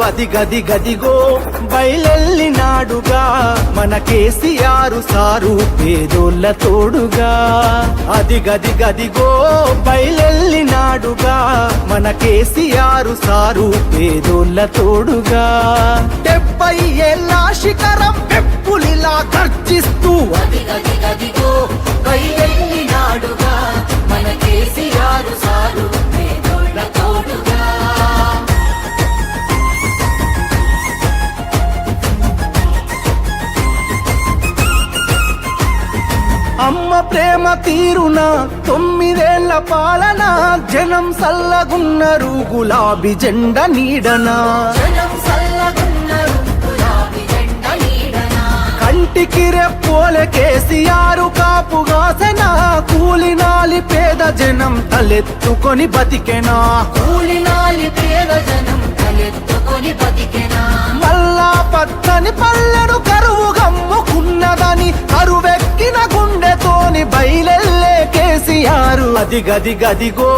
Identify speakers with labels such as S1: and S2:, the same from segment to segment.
S1: అది గది గదిగో బయలెల్లినాడుగా మన కేసీఆర్ సారు పేదోళ్ళ తోడుగా. అది గది గదిగో బయలెల్లినాడుగా మన కేసీఆర్ సారు పేదోళ్ళ తోడుగా. 70 ఏళ్ళ శిఖరం పెప్పులిలా గర్జిస్తూ
S2: అది గది గదిగో బయలెల్లినాడుగా మన కేసీఆర్ సారు పేదోళ్ళ తోడుగా.
S1: అమ్మ ప్రేమ తీరున 9 ఏళ్ల పాలన జనం సల్లగున్నరు గులాబీ జెండ నీడనా.
S2: జనం సల్లగున్నరు గులాబీ జెండ నీడనా.
S1: కంటికి రెప్పోలే కేసీఆర్ కాపుగాసెన కూలినాలి పేద జనం తలెత్తుకొని బతికెనా.
S2: కూలినాలి పేద జనం తలెత్తుకొని బతికెనా.
S1: మల్లా పచ్చని పల్లెను కరువు గమ్ముకున్నదని కరువెక్కిన గుండెతోని బయలెల్లే కేసీఆర్. అది గది గదిగో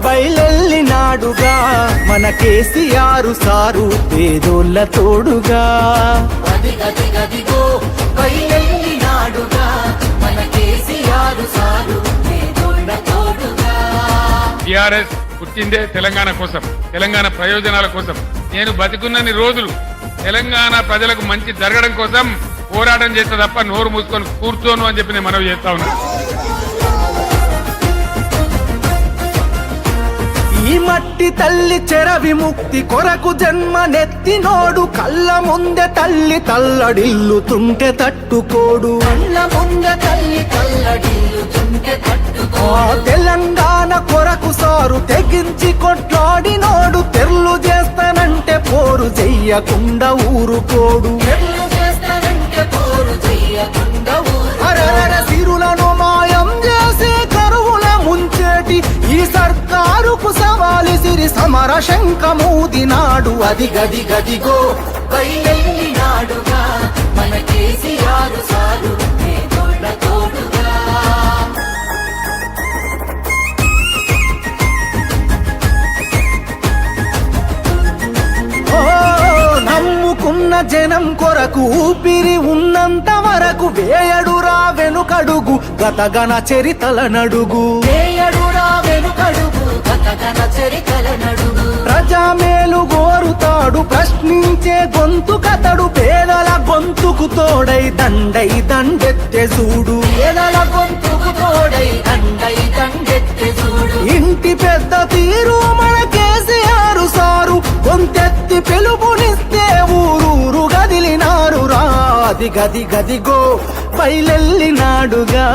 S1: బయలెల్లినాడుగా మన కేసీఆర్ సారు పేదోళ్ళ తోడుగా.
S2: అది గది గదిగో బయలెల్లినాడుగా మన కేసీఆర్ సారు పేదోళ్ళ తోడుగా.
S3: టిఆర్ఎస్ పుట్టిందే తెలంగాణ కోసం, తెలంగాణ ప్రయోజనాల కోసం. నేను బతికున్నన్ని రోజులు తెలంగాణ ప్రజలకు మంచి జరగడం కోసం పోరాటం చేస్తే తప్ప నోరు మూసుకొని కూర్చోను అని చెప్పి నేను మనవి చేస్తా ఉన్నా.
S1: ఈ మట్టి తల్లి చెర విముక్తి కొరకు జన్మనెత్తినోడు కళ్ళ ముందే తల్లి తల్లడిల్లుతుంటే తట్టుకోడు.
S2: కళ్ళ ముందే తల్లి తల్లడిల్లుతుంటే తట్టుకోడు.
S1: తెలంగాణ కొరకు సారు తెగించి కొట్లాడినోడు తెర్లు చేస్తానంటే పోరు చెయ్యకుండా ఊరుకోడు.
S2: తెర్లు చేస్తానంటే పోరు చెయ్యకుండా ఊరుకోడు.
S1: సిరులను మాయం చేసి కరువుల ముంచేటి ఈ సర్కారుకు సవాలు సిరి సమర శంఖమూదినాడు. అది గది గదిగో
S2: బయలెల్లినాడుగా మన కేసీఆర్ సారు పేదోళ్ళ తోడుగా.
S1: నమ్ముకున్న జనం కొరకు ఊపిరి ఉన్నంత వరకు వేయడురా వెనుకడుగు గతగన చరితల నడుగు.
S2: వేయడురా వెనుకడుగు గతగన చరితల నడుగు.
S1: ప్రజామేలు గోరుతాడు ప్రశ్నించే గొంతు కతడు పేదల గొంతుకు తోడై దండై దండెత్తే చూడు.
S2: పేదల గొంతుకు తోడై దండై దండెత్తే చూడు.
S1: ఇంటి పెద్ద తీరు మన కేసీఆర్ సారు గొంతెత్తి పిలుపునిస్తే ఊరూరు గదిలినారు రా. అది గది గదిగో బయలెల్లినాడుగా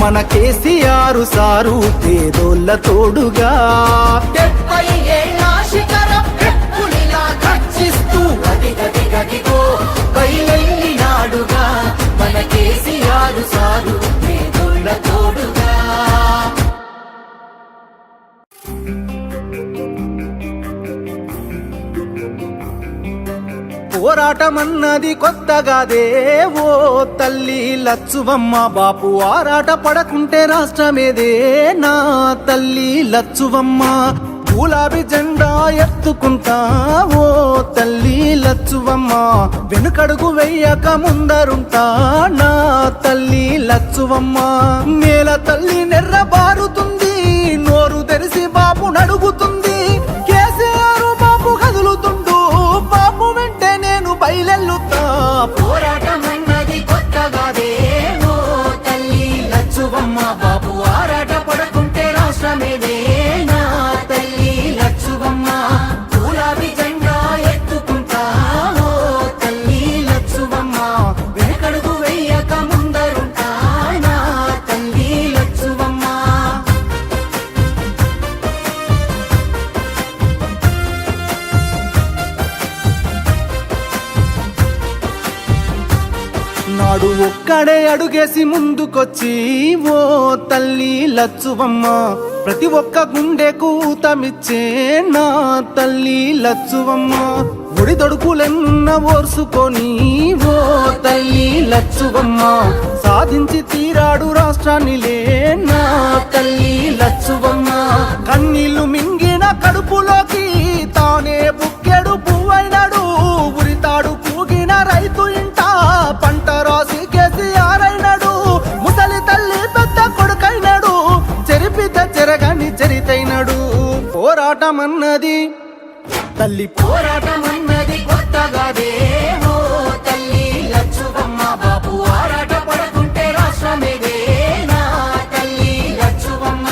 S1: మన కేసీఆర్ సారు పేదోళ్ళ తోడుగా.
S2: 70 ఏళ్ళ శిఖరం పెప్పులిలా గర్జిస్తూ అది గది గదిగో బయలెల్లినాడుగా మన కేసీఆర్ సారు పేదోళ్ళ తోడుగా.
S1: పోరాటమన్నది కొత్తగాదే ఓ తల్లి లచ్చువమ్మ. బాపు ఆరాట పడకుంటే రాష్ట్రమేదే నా తల్లి లచ్చువమ్మ. గులాబీ జెండా ఎత్తుకుంటా ఓ తల్లి లచ్చువమ్మ. వెనుకడుగు వెయ్యక ముందరుంటా నా తల్లి లచ్చువమ్మ. నేల తల్లి నెర్ర బారుతుంది నోరు తెరిసి బాపు నడుగుతుంది. కేసీఆర్ బాపు కదులుతుండు బాపు వెంటే నేను బయలెల్లుతా.
S2: పోరాటమన్నది కొత్తగాదే ఓ తల్లి లచ్చువమ్మ. బాబు ఆరాట పడకుంటే రాష్ట్రమేదే నా తల్లి లచ్చువమ్మ. గులాబీ జెండా ఎత్తుకుంటా ఓ తల్లి లచ్చువమ్మ. వెనకడుగు వెయ్యక ముందరుంటా నా తల్లి లచ్చువమ్మ.
S1: నాడు ఒక్కడే అడుగేసి ముందుకొచ్చి ఓ తల్లి లచ్చువమ్మ. ప్రతి ఒక్క గుండెకు ఊతమిచ్చే నా తల్లి లచ్చువమ్మ. ఒడి దొడుకులెన్న ఓర్సుకొని ఓ తల్లి లచ్చువమ్మ. సాధించి తీరాడు రాష్ట్రాన్నిలే నా తల్లి లచ్చువమ్మ. కన్నీళ్లు మింగిన కడుపులోకి తానే బుక్కెడు పువ్వైనాడు పోరాటమన్నది తల్లి
S2: పోరాటమన్నది కొత్తగాదే ఓ తల్లి లచ్చువమ్మ బాబు ఆరాట పడకుంటే రాష్ట్రమేదే నా తల్లి లచ్చువమ్మ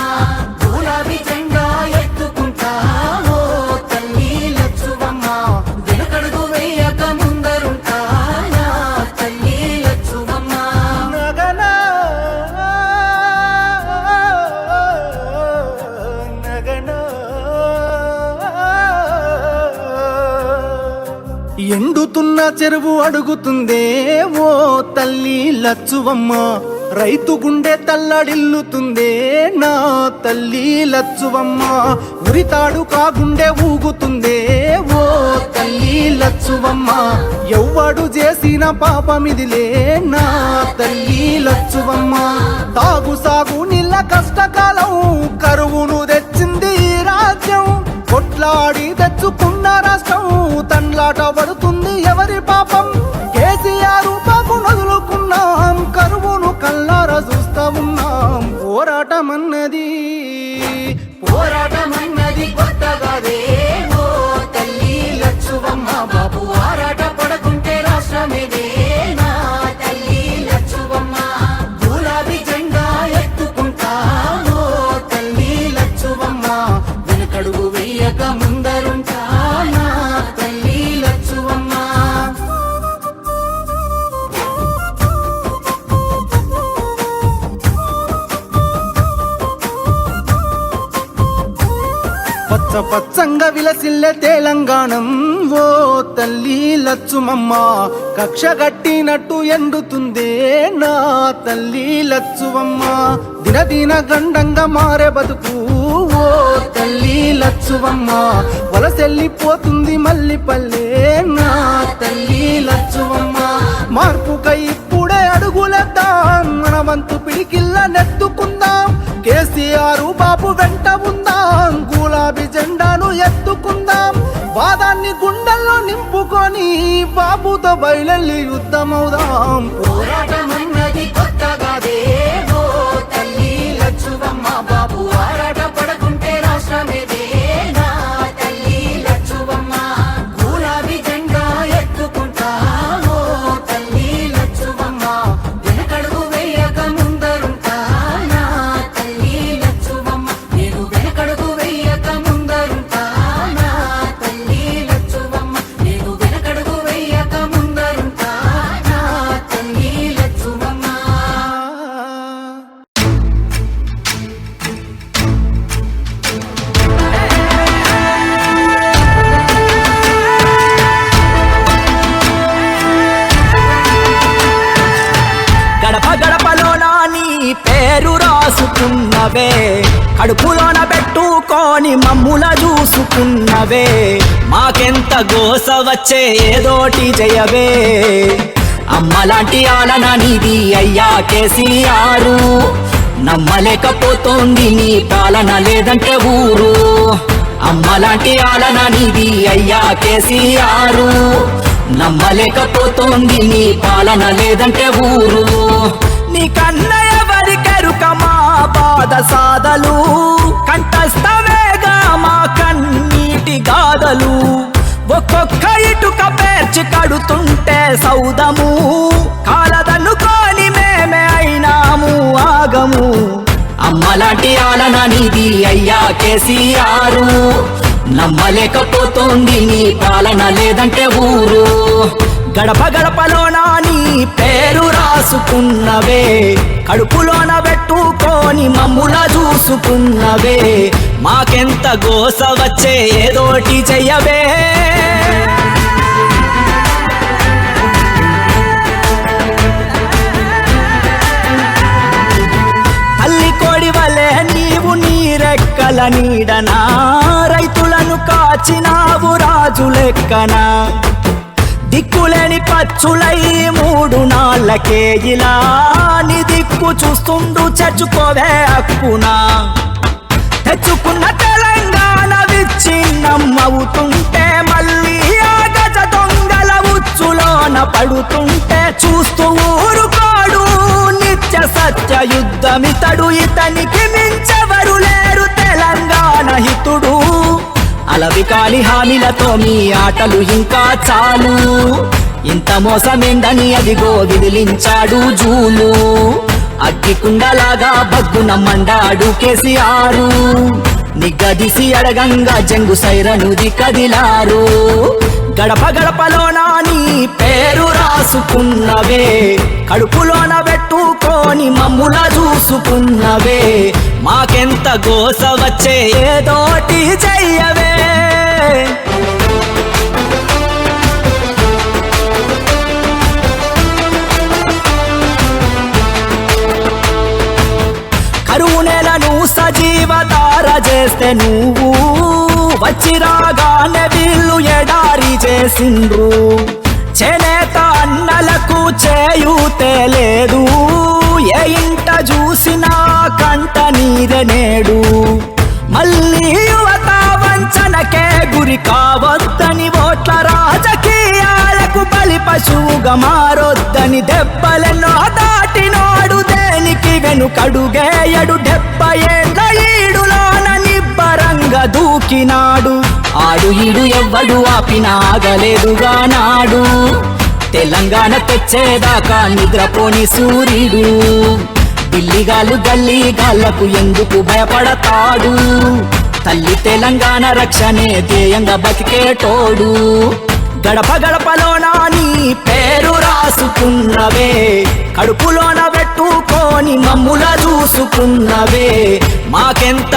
S2: గులాబీ జెండా ఎత్తుకుంటా ఓ తల్లి లచ్చువమ్మ వెనుకడుగు వేయక ముందరుంటా నా తల్లి లచ్చువమ్మ
S1: నగనా నగనా ఎండుతున్న చెరువు అడుగుతుందే ఓ తల్లి లచ్చువమ్మ రైతు గుండె తల్లడిల్లుతుందే నా తల్లి లచ్చువమ్మ ఉరితాడు కాగుండె ఊగుతుందే ఓ తల్లి లచ్చువమ్మ ఎవ్వడు చేసిన పాపమిదిలే నా తల్లి లచ్చువమ్మ తాగు సాగు నీళ్ళ కష్టకాలం కరువును తెచ్చింది ఈ రాజ్యం కొట్లాడి తెచ్చుకున్న రాష్ట్రం తండ్లాట పడుతుంది ఎవరి పాపం కేసీఆర్ పాపం వదులుకున్నాం కరువును కల్లారా చూస్తా ఉన్నాం పోరాటమన్నది
S2: పోరాటమన్నది కొత్తగాదే ఓ తల్లి లచ్చువమ్మ బాబు ఆరాట పడకుంటే రాష్ట్రమేదే నా తల్లి లచ్చువమ్మ గులాబీ జెండా ఎత్తుకుంటా ఓ తల్లి లచ్చువమ్మ వెనుకడుగు వేయక ముందరుంటా నా తల్లి లచ్చువమ్మ
S1: పచ్చ పచ్చంగా విలసిల్లే తెలంగాణం ఓ తల్లి లచ్చుమమ్మ కక్ష గట్టినట్టు ఎండుతుందే నా తల్లి లచ్చువమ్మ దినదిన గండంగా మారే బతుకు ఓ తల్లి లచ్చువమ్మ వలసెల్లిపోతుంది మల్లి పల్లె నా తల్లి లచ్చువమ్మ మార్పుకై ఇప్పుడే అడుగులేద్దాం మన వంతు పిడికిల్ల నెత్తుకుందాం కేసీఆర్ బాబు వెంట ఉందాం గులాబీ జెండాను ఎత్తుకుందాం వాదాన్ని గుండెల్లో నింపుకొని బాబుతో బయలెల్లి యుద్ధమవుదాం
S2: పోరాటమన్నది కొత్తగాదే ఓ తల్లి లచ్చువమ్మ బాబు ఆరాట పడకుంటే రాష్ట్రమేదే నా తల్లి లచ్చువమ్మ గులాబీ జెండా ఎత్తుకుంటా ఓ తల్లి లచ్చువమ్మ వెనకడుగు వేయక ముందరుంటా నా తల్లి లచ్చువమ్మ నేను వెనకడుగు వేయక ముందరుంటా నా తల్లి లచ్చువమ్మ నేను వెనకడుగు వేయక ముందరుంటా నా తల్లి లచ్చువమ్మ
S4: గడప గడపలోన నీ పేరు రాసుకున్నవే కడుపులోన పెట్టుకొని మమ్ముల చూసుకున్నవే మాకెంత గోస వచ్చే ఏదోటి జయవే అమ్మలాంటి ఆలన నీది అయ్యా కేసీఆర్ నమ్మలేకపోతోంది నీ పాలన లేదంటే ఊరు అమ్మలాంటి ఆలన నీది అయ్యా కేసీఆర్ నమ్మలేకపోతోంది నీ పాలన లేదంటే ఊరు నీ కన్న ఎవరికెరుక మా బాధ సాధలు కంఠస్థమేగా మా కన్నీటి గాథలు ఒక్కొక్క ఇటుక పేర్చి కడుతుంటే సౌదము కాలదనుకోని మేమే అయినాము ఆగము అమ్మలాంటి ఆలన నీది అయ్యా కేసీఆర్ నమ్మలేకపోతోంది నీ పాలన లేదంటే ఊరు గడప గడపలోన నీ పేరు రాసుకున్నవే కడుపులోన పెట్టుకొని మమ్ముల చూసుకున్నవే మాకెంత గోస వచ్చే ఏదోటి చెయ్యవే తల్లి కోడి వలె నీవు నీరెక్కల నీడనా రైతులను కాచినావు రాజు లెక్కనా దిక్కులేని పచ్చులై 3 నాళ్ళకే ఇలా నీ దిక్కు చూస్తుండు చచ్చుకోవే హక్కునా తెచ్చుకున్న తెలంగాణ విచ్ఛిన్నమవుతుంటే మళ్ళీ ఆ గజ దొంగల ఉచ్చులోన పడుతుంటే చూస్తూ ఊరుకోడు నిత్య సత్య యుద్ధమితడు ఇతనికి మించెవరు లేరు తెలంగాణ హితుడు అలవి కాని హామీలతో మీ ఆటలు ఇంకా చాలు ఇంత మోసమేందని అదిగో విదిలించాడు జూలు అగ్గికుండలాగా బగ్గున మండాడు కేసీఆర్ నిగ్గదీసి అడగంగా జంగు సైరనుది కదిలారు గడప గడపలోన నీ పేరు రాసుకున్నవే కడుపులోన పెట్టుకొని మమ్ముల చూసుకున్నవే మాకెంత గోస వచ్చే ఏదోటి చెయ్యవే కరువు నెలను సజీవతార చేస్తే నువ్వు వచ్చి రాగానే వీళ్ళు ఎడారి చేసిండ్రు చేనేత అన్నలకు చేయూతే లేదు ఏ ఇంట చూసినా కంట నీరే నేడు మళ్ళీ యువత వంచనకే గురి కావద్దని ఓట్ల రాజకీయాలకు బలి పశువుగా మారొద్దని దెబ్బలెన్నో దాటినోడు దేనికి వెనుకడుగేయడు 70 ఏండ్ల ఈడులోన నిబ్బరంగా దూకినాడు ఆడు ఈడు ఎవ్వడు ఆపినాగలేదుగా నాడు తెలంగాణ తెచ్చేదాకా నిద్రపోని సూర్యుడు ఢిల్లీగాళ్ళు గల్లీగాళ్లకు ఎందుకు భయపడతాడు తల్లి తెలంగాణ రక్షణే ధ్యేయంగా బతికేటోడు గడప గడపలోన నీ పేరు రాసుకున్నవే కడుపులోన పెట్టుకొని మమ్ముల చూసుకున్నవే మాకెంత